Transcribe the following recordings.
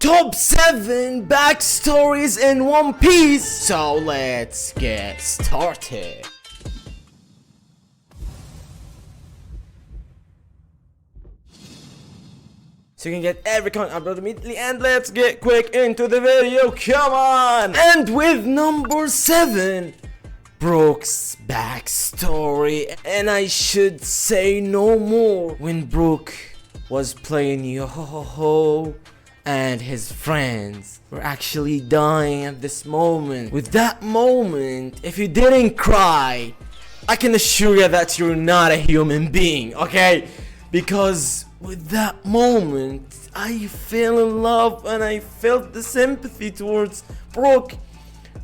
Top 7 backstories in One Piece. So let's get started. So you can get every content uploaded immediately, and let's get quick into the video, come on! And with number 7, Brook's backstory. And I should say no more. When Brook was playing Yo-ho-ho and his friends were actually dying at this moment. With that moment, if you didn't cry, I can assure you that you're not a human being, okay? Because with that moment, I fell in love and I felt the sympathy towards Brook.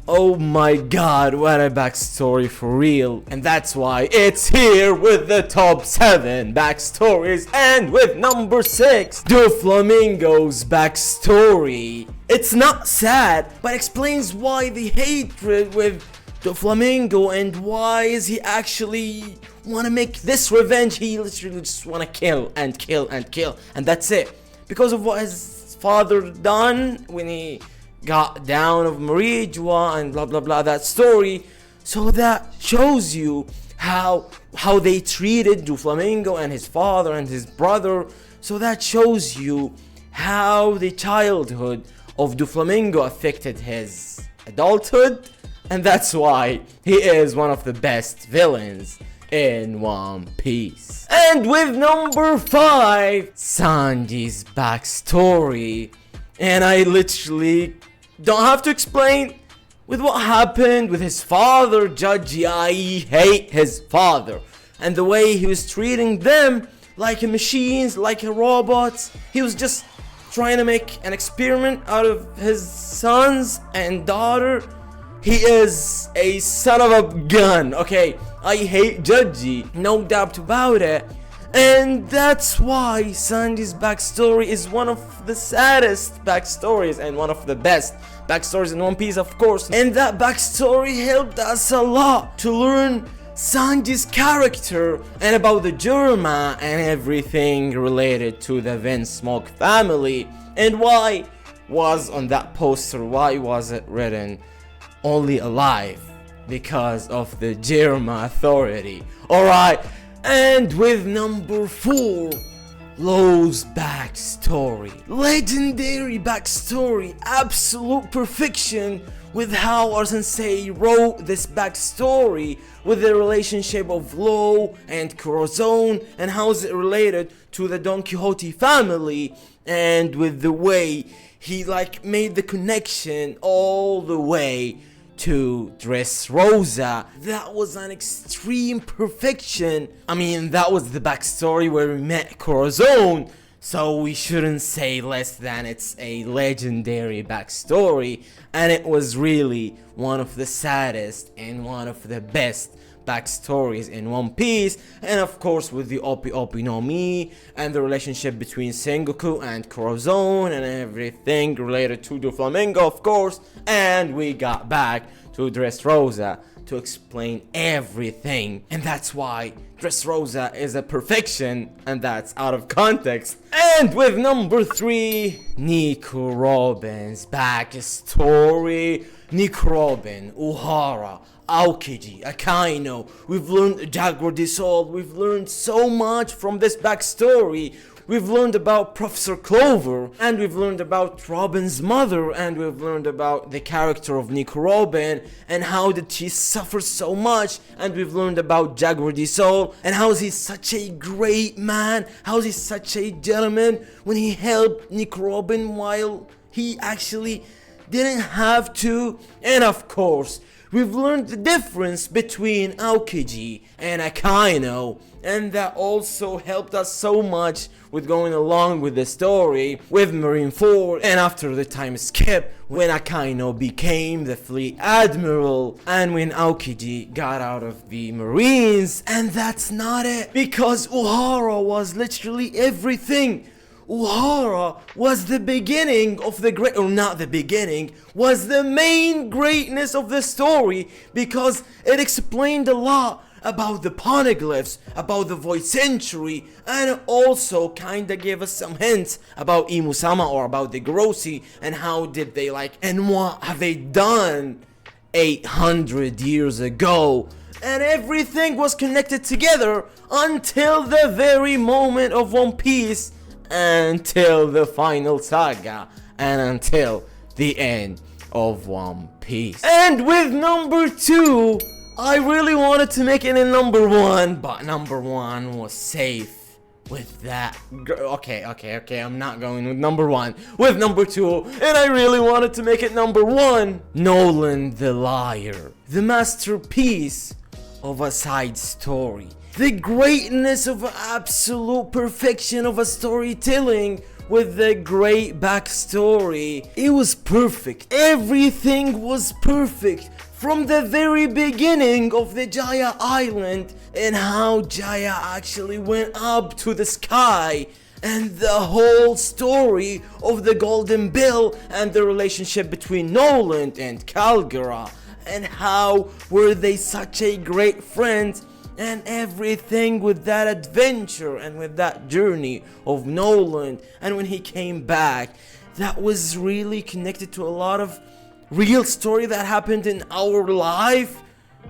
Oh my god, what a backstory for real. And that's why it's here with the top 7 backstories. And with number 6, Doflamingo's backstory. It's not sad, but explains why the hatred with Doflamingo and why is he actually wanna make this revenge. He literally just wanna kill and kill and kill, and that's it. Because of what his father done when he got down of Marijua and blah blah blah, that story. So that shows you how they treated Doflamingo and his father and his brother. So that shows you how the childhood of Doflamingo affected his adulthood, and that's why he is one of the best villains in One Piece. And with number 5, Sanji's backstory. And I literally don't have to explain with what happened with his father, Judgy. I hate his father and the way he was treating them like machines, like robots. He was just trying to make an experiment out of his sons and daughter. He is a son of a gun, okay? I hate Judgy, no doubt about it. And that's why Sanji's backstory is one of the saddest backstories and one of the best backstories in One Piece, of course. And that backstory helped us a lot to learn Sanji's character and about the Germa and everything related to the Vinsmoke family. And why was on that poster, why was it written only alive? Because of the Germa authority. Alright. And with number 4, Low's backstory. Legendary backstory, absolute perfection with how our sensei wrote this backstory with the relationship of Low and Corazon and how is it related to the Don Quixote family, and with the way he made the connection all the way to Dressrosa. That was an extreme perfection. I mean, that was the backstory where we met Corazon, so we shouldn't say less than it's a legendary backstory. And it was really one of the saddest and one of the best backstories in One Piece. And of course with the Opi Opi no Mi and the relationship between Sengoku and Corazon and everything related to Doflamingo, of course. And we got back to Dressrosa to explain everything, and that's why Dressrosa is a perfection, and that's out of context. And with number 3, Nico Robin's backstory. Nico Robin, Uhara, Aokiji, Akaino. We've learned Jaguar Dissolve. We've learned so much from this backstory. We've learned about Professor Clover, and we've learned about Robin's mother, and we've learned about the character of Nico Robin and how did she suffer so much, and we've learned about Jaguar Dissolve and how is he such a great man, how is he such a gentleman when he helped Nico Robin while he actually didn't have to. And of course we've learned the difference between Aokiji and Akaino, and that also helped us so much with going along with the story with Marineford. And after the time skip, when Akaino became the fleet admiral and when Aokiji got out of the Marines. And that's not it, because Uhara was literally everything. Uhara was the beginning of the great, or not the beginning, was the main greatness of the story, because it explained a lot about the poneglyphs, about the void century, and also kinda gave us some hints about Imusama or about the Grossi, and how did they and what have they done 800 years ago. And everything was connected together until the very moment of One Piece, until the final saga, and until the end of One Piece. And with number 2, I really wanted to make it in number 1, but number 1 was safe with that. Okay, I'm not going with number 1, with number 2, and I really wanted to make it number 1. Noland the Liar, the masterpiece of a side story, the greatness of absolute perfection of a storytelling with the great backstory. It was perfect. Everything was perfect from the very beginning of the Jaya Island, and how Jaya actually went up to the sky, and the whole story of the Golden Bill and the relationship between Noland and Calgara, and how were they such a great friend, and everything with that adventure and with that journey of Noland. And when he came back, that was really connected to a lot of real story that happened in our life,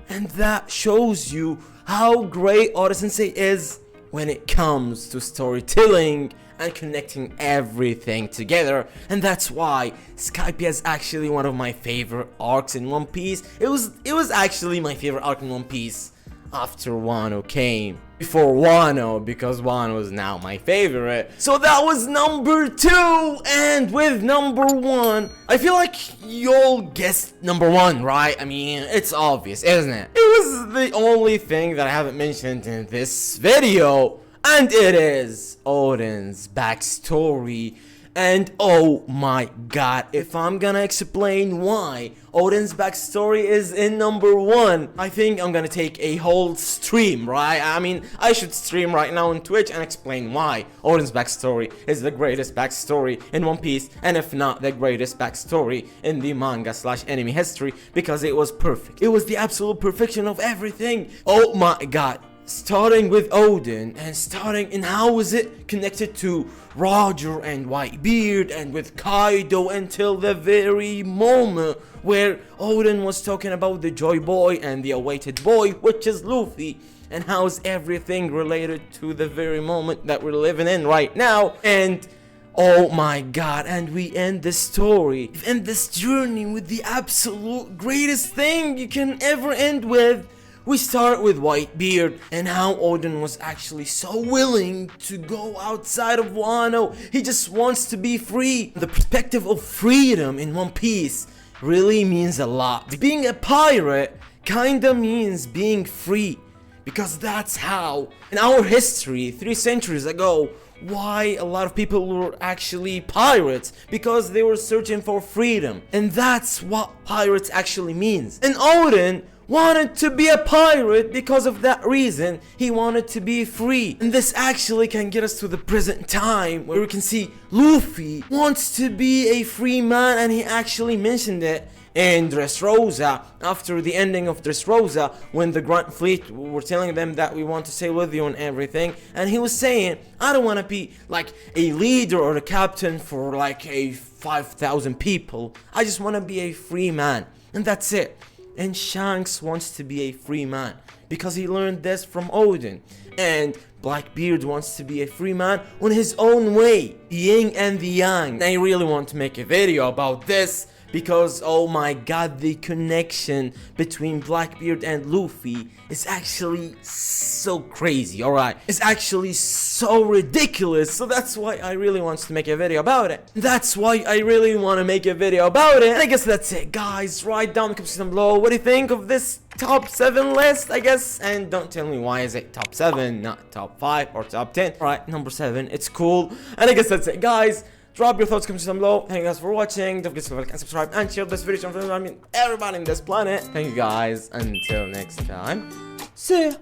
and that shows you how great Oda Sensei is when it comes to storytelling and connecting everything together. And that's why Skype is actually one of my favorite arcs in One Piece. It was actually my favorite arc in One Piece after Wano came. Before Wano, because Wano is now my favorite. So that was number 2, and with number 1, I feel like you'll guess number 1, right? I mean, it's obvious, isn't it? It was the only thing that I haven't mentioned in this video, and it is Oden's backstory. And oh my god, if I'm gonna explain why Oden's backstory is in number 1, I think I'm gonna take a whole stream, right? I mean, I should stream right now on Twitch and explain why Oden's backstory is the greatest backstory in One Piece, and if not the greatest backstory in the manga/anime history, because it was perfect. It was the absolute perfection of everything. Oh my god. Starting with Oden, and how was it connected to Roger and Whitebeard, and with Kaido, until the very moment where Oden was talking about the Joy Boy and the awaited boy, which is Luffy, and how's everything related to the very moment that we're living in right now. And oh my god, and we end this story and this journey with the absolute greatest thing you can ever end with. We start with Whitebeard, and how Oden was actually so willing to go outside of Wano. He just wants to be free. The perspective of freedom in One Piece really means a lot. Being a pirate kinda means being free, because that's how, in our history, 3 centuries ago, why a lot of people were actually pirates, because they were searching for freedom. And that's what pirates actually means. And Oden wanted to be a pirate because of that reason. He wanted to be free. And this actually can get us to the present time, where we can see Luffy wants to be a free man, and he actually mentioned it in Dressrosa, after the ending of Dressrosa, when the Grunt Fleet were telling them that we want to sail with you and everything, and he was saying, I don't want to be like a leader or a captain for like a 5,000 people. I just want to be a free man, and that's it. And Shanks wants to be a free man because he learned this from Oden. And Blackbeard wants to be a free man on his own way, the yin and the yang. I really want to make a video about this, because oh my god, the connection between Blackbeard and Luffy is actually so crazy, alright? It's actually so ridiculous, so that's why I really want to make a video about it. That's why I really want to make a video about it. And I guess that's it, guys. Write down in the comment section below what do you think of this top 7 list, I guess, and don't tell me why is it top 7, not top 5 or top 10. Alright, number 7, it's cool. And I guess that's it, guys. Drop your thoughts, comments down below. Thank you guys for watching. Don't forget to like and subscribe and share this video to everybody on this planet. Thank you guys. Until next time. See ya.